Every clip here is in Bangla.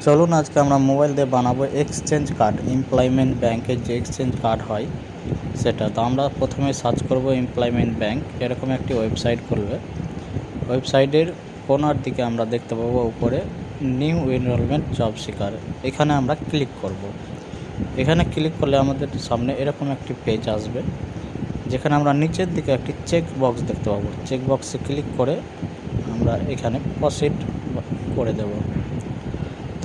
চলুন আজকে আমরা মোবাইল দিয়ে বানাবো এক্সচেঞ্জ কার্ড। এমপ্লয়মেন্ট ব্যাংকের যে এক্সচেঞ্জ কার্ড হয় সেটা। তো আমরা প্রথমে সার্চ করব এমপ্লয়মেন্ট ব্যাংক। এরকম একটি ওয়েবসাইট খুলবে। ওয়েবসাইটের কোনার দিকে আমরা দেখতে পাবো উপরে নিউ এনরোলমেন্ট জব সিকার। এখানে আমরা ক্লিক করব। এখানে ক্লিক করলে আমাদের সামনে এরকম একটি পেজ আসবে, যেখানে আমরা নিচের দিকে একটি চেক বক্স দেখতে পাবো। চেক বক্সে ক্লিক করে আমরা এখানে প্রসিড করে দেব।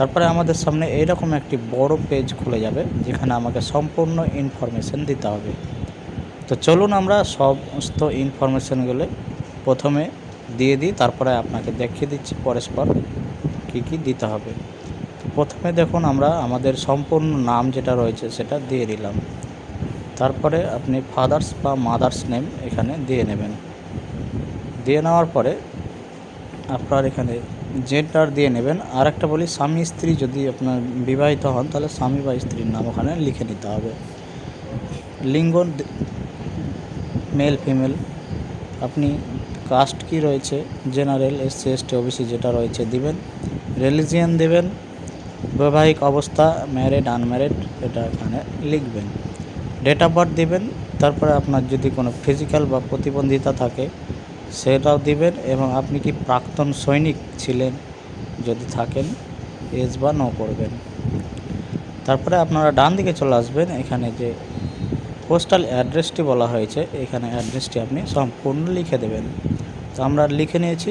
তারপরে আমাদের সামনে এইরকম একটি বড় পেজ খুলে যাবে, যেখানে আমাকে সম্পূর্ণ ইনফরমেশন দিতে হবে। তো চলুন আমরা সমস্ত ইনফরমেশনগুলো প্রথমে দিয়ে দিই, তারপরে আপনাকে দেখিয়ে দিচ্ছি পরস্পর কী কী দিতে হবে। তো প্রথমে দেখুন আমরা আমাদের সম্পূর্ণ নাম যেটা রয়েছে সেটা দিয়ে দিলাম। তারপরে আপনি ফাদার্স বা মাদার্স নেম এখানে দিয়ে নেবেন। দিয়ে নেওয়ার পরে আপনার এখানে জেন্ডার দিয়ে নেবেন। আর একটা বলি, স্বামী স্ত্রী যদি আপনার বিবাহিত হন তাহলে স্বামী বা স্ত্রীর নাম ওখানে লিখে নিতে হবে। লিঙ্গ মেল ফিমেল, আপনি কাস্ট কি রয়েছে, জেনারেল, এসসি এসটি ওবিসি যেটা রয়েছে দিবেন। রিলিজিয়ান দেবেন, বৈবাহিক অবস্থা ম্যারিড আনম্যারিড এটা এখানে লিখবেন। ডেট অফ বার্থ দিবেন। তারপরে আপনার যদি কোনো ফিজিক্যাল বা প্রতিবন্ধিতা থাকে সেটাও দিবেন, এবং আপনি কি প্রাক্তন সৈনিক ছিলেন যদি থাকেন এস বা নো করবেন। তারপরে আপনারা ডান দিকে চলে আসবেন। এখানে যে পোস্টাল অ্যাড্রেসটি বলা হয়েছে, এখানে অ্যাড্রেসটি আপনি সম্পূর্ণ লিখে দেবেন। তো আমরা লিখে নিয়েছি।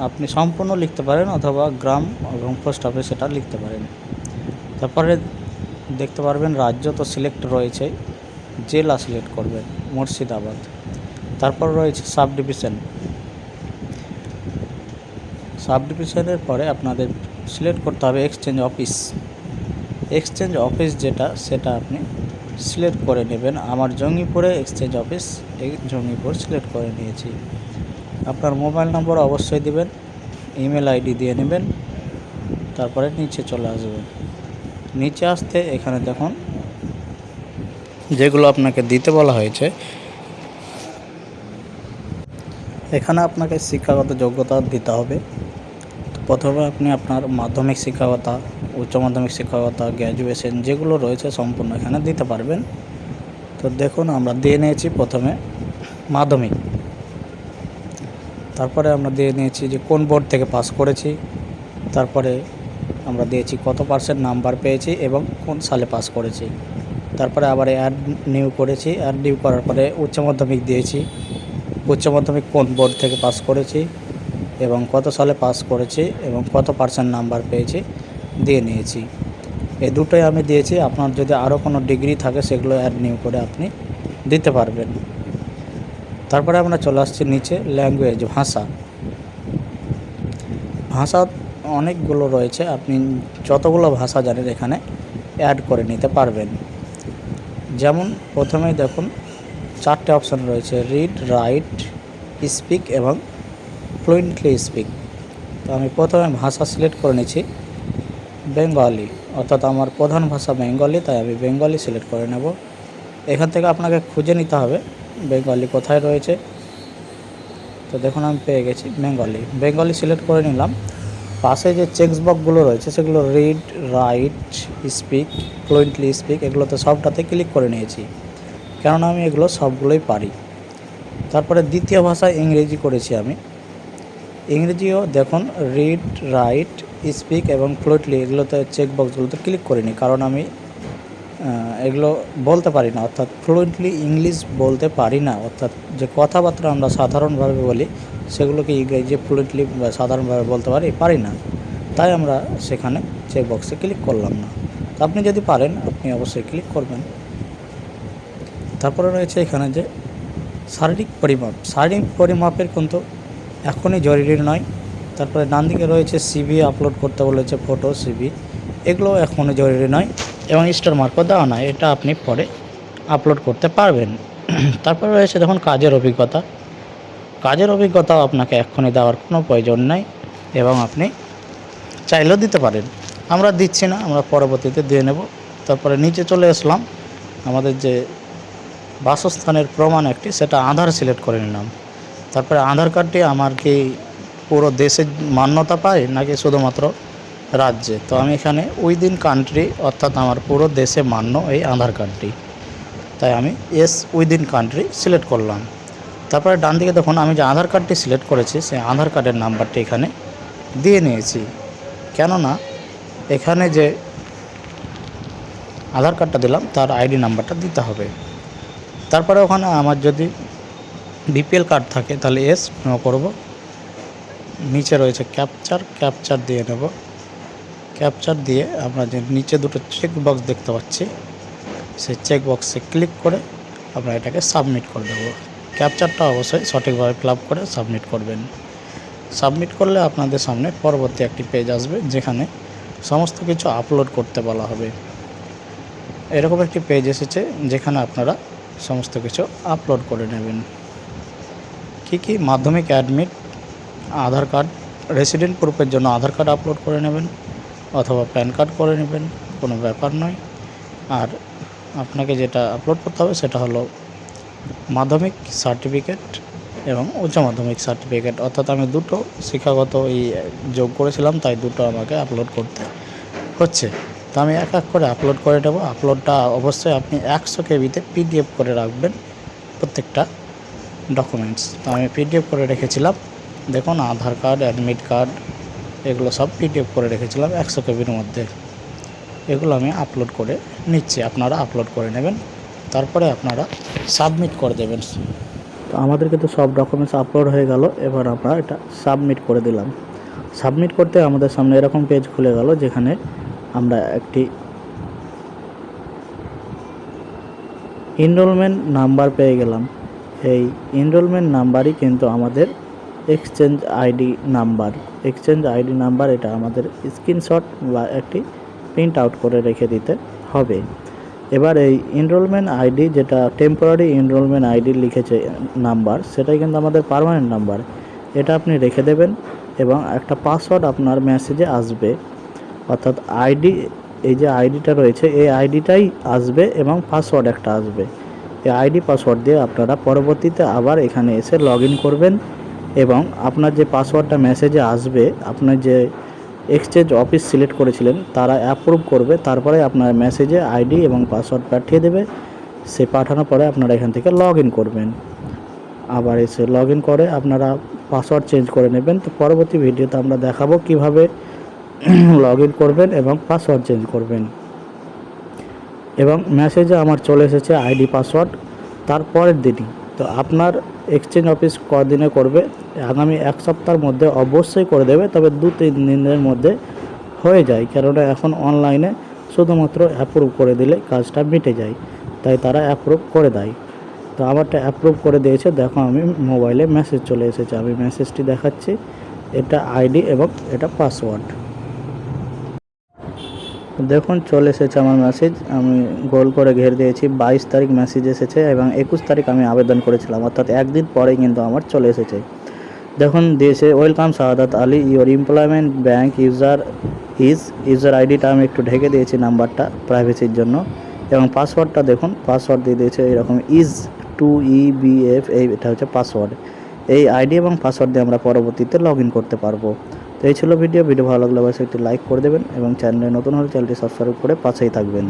আপনি সম্পূর্ণ লিখতে পারেন অথবা গ্রাম এবং পোস্ট অফিস সেটা লিখতে পারেন। তারপরে দেখতে পারবেন রাজ্য তো সিলেক্ট রয়েছে, জেলা সিলেক্ট করবেন মুর্শিদাবাদ। তারপর রয়েছে সাব ডিভিশন। সাব ডিভিশনের পরে আপনাদের সিলেক্ট করতে হবে এক্সচেঞ্জ অফিস। এক্সচেঞ্জ অফিস যেটা সেটা আপনি সিলেক্ট করে নেবেন। আমার জঙ্গিপুরে এক্সচেঞ্জ অফিস, এই জঙ্গিপুর সিলেক্ট করে নিয়েছি। আপনার মোবাইল নম্বর অবশ্যই দিবেন, ইমেল আইডি দিয়ে নেবেন। তারপরে নিচে চলে আসবেন। নিচে আসতে এখানে দেখুন যেগুলো আপনাকে দিতে বলা হয়েছে, এখানে আপনাকে শিক্ষাগত যোগ্যতা দিতে হবে। প্রথমে আপনি আপনার মাধ্যমিক শিক্ষকতা, উচ্চ মাধ্যমিক শিক্ষকতা, গ্র্যাজুয়েশন যেগুলো রয়েছে সম্পূর্ণ এখানে দিতে পারবেন। তো দেখুন আমরা দিয়ে নিয়েছি প্রথমে মাধ্যমিক। তারপরে আমরা দিয়ে নিয়েছি যে কোন বোর্ড থেকে পাস করেছি। তারপরে আমরা দিয়েছি কত পার্সেন্ট নাম্বার পেয়েছি এবং কোন সালে পাস করেছি। তারপরে আবার অ্যাড নিউ করেছি। অ্যাড নিউ করার পরে উচ্চ মাধ্যমিক দিয়েছি, উচ্চ মাধ্যমিক কোন বোর্ড থেকে পাস করেছি এবং কত সালে পাস করেছি এবং কত পার্সেন্ট নাম্বার পেয়েছি দিয়ে নিয়েছি। এই দুটোই আমি দিয়েছি। আপনার যদি আরও কোনো ডিগ্রি থাকে সেগুলো অ্যাড নিউ করে আপনি দিতে পারবেন। তারপরে আমরা চলে আসছি নিচে ল্যাঙ্গুয়েজ, ভাষা। ভাষা অনেকগুলো রয়েছে, আপনি যতগুলো ভাষা জানেন এখানে অ্যাড করে নিতে পারবেন। যেমন প্রথমেই দেখুন 4টে অপশান রয়েছে, রিড, রাইট, স্পিক এবং ফ্লুয়েন্টলি স্পিক। তো আমি প্রথমে ভাষা সিলেক্ট করে নিচ্ছি বেঙ্গলি, অর্থাৎ আমার প্রধান ভাষা বেঙ্গলি, তাই আমি বেঙ্গলি সিলেক্ট করে নেব। এখান থেকে আপনাকে খুঁজে নিতে হবে বেঙ্গলি কোথায় রয়েছে। তো দেখুন আমি পেয়ে গেছি বেঙ্গলি সিলেক্ট করে নিলাম। পাশে যে চেকস বক্সগুলো রয়েছে সেগুলো read, right, speak, fluently speak, এগুলোতে সবটাতে ক্লিক করে নিয়েছি, কেননা আমি এগুলো সবগুলোই পারি। তারপরে দ্বিতীয় ভাষা ইংরেজি করেছি আমি। ইংরেজিও দেখুন রিড, রাইট, স্পিক এবং ফ্লুয়েন্টলি এগুলোতে চেক বক্সগুলোতে ক্লিক করিনি, কারণ আমি এগুলো বলতে পারি না, অর্থাৎ ফ্লুয়েন্টলি ইংলিশ বলতে পারি না। অর্থাৎ যে কথাবার্তা আমরা সাধারণভাবে বলি সেগুলোকে ইংরেজি ফ্লুয়েন্টলি সাধারণভাবে বলতে পারি না, তাই আমরা সেখানে চেক বক্সে ক্লিক করলাম না। তো আপনি যদি পারেন আপনি অবশ্যই ক্লিক করবেন। তারপরে রয়েছে এখানে যে শারীরিক পরিমাপ। শারীরিক পরিমাপের কিন্তু এখনই জরুরি নয়। তারপরে ডান দিকে রয়েছে সিভি আপলোড করতে বলেছে, ফটো, সিভি, এগুলো এখনই জরুরি নয় এবং স্টার মার্কও দেওয়া নয়, এটা আপনি পরে আপলোড করতে পারবেন। তারপরে রয়েছে দেখুন কাজের অভিজ্ঞতা। কাজের অভিজ্ঞতাও আপনাকে এখনই দেওয়ার কোনো প্রয়োজন নেই এবং আপনি চাইলেও দিতে পারেন। আমরা দিচ্ছি না, আমরা পরবর্তীতে দিয়ে নেব। তারপরে নিচে চলে আসলাম, আমাদের যে বাসস্থানের প্রমাণ একটি, সেটা আধার সিলেক্ট করে নিলাম। তারপরে আধার কার্ডটি আমার কি পুরো দেশের মান্যতা পায় নাকি শুধুমাত্র রাজ্যে। তো আমি এখানে উইদিন কান্ট্রি অর্থাৎ আমার পুরো দেশে মান্য এই আধার কার্ডটি, তাই আমি এস উইদিন কান্ট্রি সিলেক্ট করলাম। তারপরে ডান দিকে দেখুন আমি যে আধার কার্ডটি সিলেক্ট করেছি সেই আধার কার্ডের নাম্বারটি এখানে দিয়ে নিয়েছি, কেননা এখানে যে আধার কার্ডটা দিলাম তার আইডি নাম্বারটা দিতে হবে। তারপরে ওখানে আমার যদি বিপিএল কার্ড থাকে তাহলে এস করব, নিচে রয়েছে ক্যাপচার দিয়ে নেব। ক্যাপচার দিয়ে আমরা যে নিচে দুটো চেক বক্স দেখতে পাচ্ছি সেই চেক বক্সে ক্লিক করে আমরা এটাকে সাবমিট করে দেবো। ক্যাপচারটা অবশ্যই সঠিকভাবে ফিল আপ করে সাবমিট করবেন। সাবমিট করলে আপনাদের সামনে পরবর্তী একটি পেজ আসবে যেখানে সমস্ত কিছু আপলোড করতে বলা হবে। এরকম একটি পেজ এসেছে যেখানে আপনারা সমস্ত কিছু আপলোড করে নেবেন। কি মাধ্যমিক অ্যাডমিট, আধার কার্ড, রেসিডেন্ট প্রুফের জন্য আধার কার্ড আপলোড করে নেবেন অথবা প্যান কার্ড করে নেবেন, কোনো ব্যাপার নয়। আর আপনাকে যেটা আপলোড করতে হবে সেটা হলো মাধ্যমিক সার্টিফিকেট এবং উচ্চ মাধ্যমিক সার্টিফিকেট, অর্থাৎ আমি দুটো শিক্ষাগত যোগ করেছিলাম তাই দুটো আমাকে আপলোড করতে হচ্ছে। তো আমি এক করে আপলোড করে নেব। আপলোডটা অবশ্যই আপনি 100 কেবিতে পিডিএফ করে রাখবেন প্রত্যেকটা ডকুমেন্টস। তো আমি পিডিএফ করে রেখেছিলাম, দেখুন আধার কার্ড, অ্যাডমিট কার্ড, এগুলো সব পিডিএফ করে রেখেছিলাম 100 কেবির মধ্যে। এগুলো আমি আপলোড করে নিচ্ছি, আপনারা আপলোড করে নেবেন, তারপরে আপনারা সাবমিট করে দেবেন। তো আমাদের কিন্তু সব ডকুমেন্টস আপলোড হয়ে গেল, এবার আমরা এটা সাবমিট করে দিলাম। সাবমিট করতে আমাদের সামনে এরকম পেজ খুলে গেল যেখানে আমরা একটি এনরোলমেন্ট নাম্বার পেয়ে গেলাম। এই এনরোলমেন্ট নাম্বারই কিন্তু আমাদের এক্সচেঞ্জ আইডি নাম্বার। এটা আমাদের স্ক্রিনশট বা একটি প্রিন্ট আউট করে রেখে দিতে হবে। এবার এই এনরোলমেন্ট আইডি, যেটা টেম্পোরারি এনরোলমেন্ট আইডি লিখেছে নাম্বার, সেটাই কিন্তু আমাদের পার্মানেন্ট নাম্বার। এটা আপনি রেখে দেবেন এবং একটা পাসওয়ার্ড আপনার মেসেজে আসবে, অর্থাৎ আইডি, এই যে আইডিটা রয়েছে এই আইডিটাই আসবে এবং পাসওয়ার্ড একটা আসবে। এই আইডি পাসওয়ার্ড দিয়ে আপনারা পরবর্তীতে আবার এখানে এসে লগ ইন করবেন এবং আপনার যে পাসওয়ার্ডটা মেসেজে আসবে, আপনার যে এক্সচেঞ্জ অফিস সিলেক্ট করেছিলেন তারা অ্যাপ্রুভ করবে, তারপরে আপনার মেসেজে আইডি এবং পাসওয়ার্ড পাঠিয়ে দেবে। সে পাঠানোর পরে আপনারা এখান থেকে লগ ইন করবেন। আবার এসে লগ ইন করে আপনারা পাসওয়ার্ড চেঞ্জ করে নেবেন। তো পরবর্তী ভিডিওতে আমরা দেখাবো কিভাবে লগ ইন করবেন এবং পাসওয়ার্ড চেঞ্জ করবেন। এবং মেসেজে আমার চলে এসেছে আইডি পাসওয়ার্ড তারপরের দিনই। তো আপনার এক্সচেঞ্জ অফিস কদিনে করবে, আগামী 1 সপ্তাহের মধ্যে অবশ্যই করে দেবে, তবে 2-3 দিনের মধ্যে হয়ে যায়, কেননা এখন অনলাইনে শুধুমাত্র অ্যাপ্রুভ করে দিলে কাজটা মিটে যায়, তাই তারা অ্যাপ্রুভ করে দেয়। তো আমারটা অ্যাপ্রুভ করে দিয়েছে, দেখো আমি মোবাইলে মেসেজ চলে এসেছে, আমি মেসেজটি দেখাচ্ছি। এটা আইডি এবং এটা পাসওয়ার্ড, দেখুন চলে এসেছে আমার মেসেজ। আমি গোল করে ঘেরে দিয়েছি, 22 তারিখ মেসেজ এসেছে এবং 21 তারিখ আমি আবেদন করেছিলাম, অর্থাৎ একদিন পরেই কিন্তু আমার চলে এসেছে। দেখুন দিয়েছে, welcome Shahadat Ali, your employment bank user আইডিটা আমি একটু ঢেকে দিয়েছি নাম্বারটা প্রাইভেসির জন্য, এবং পাসওয়ার্ডটা দেখুন পাসওয়ার্ড দিয়ে দিয়েছে এরকম IS2EBF, এটা হচ্ছে পাসওয়ার্ড। এই আইডি এবং পাসওয়ার্ড দিয়ে আমরা পরবর্তীতে লগ ইন করতে পারবো। তো এই ছিল ভিডিও ভালো লাগলে অবশ্যই একটি লাইক করে দেবেন এবং চ্যানেলে নতুন হলে চ্যানেলটি সাবস্ক্রাইব করে পাশেই থাকবেন।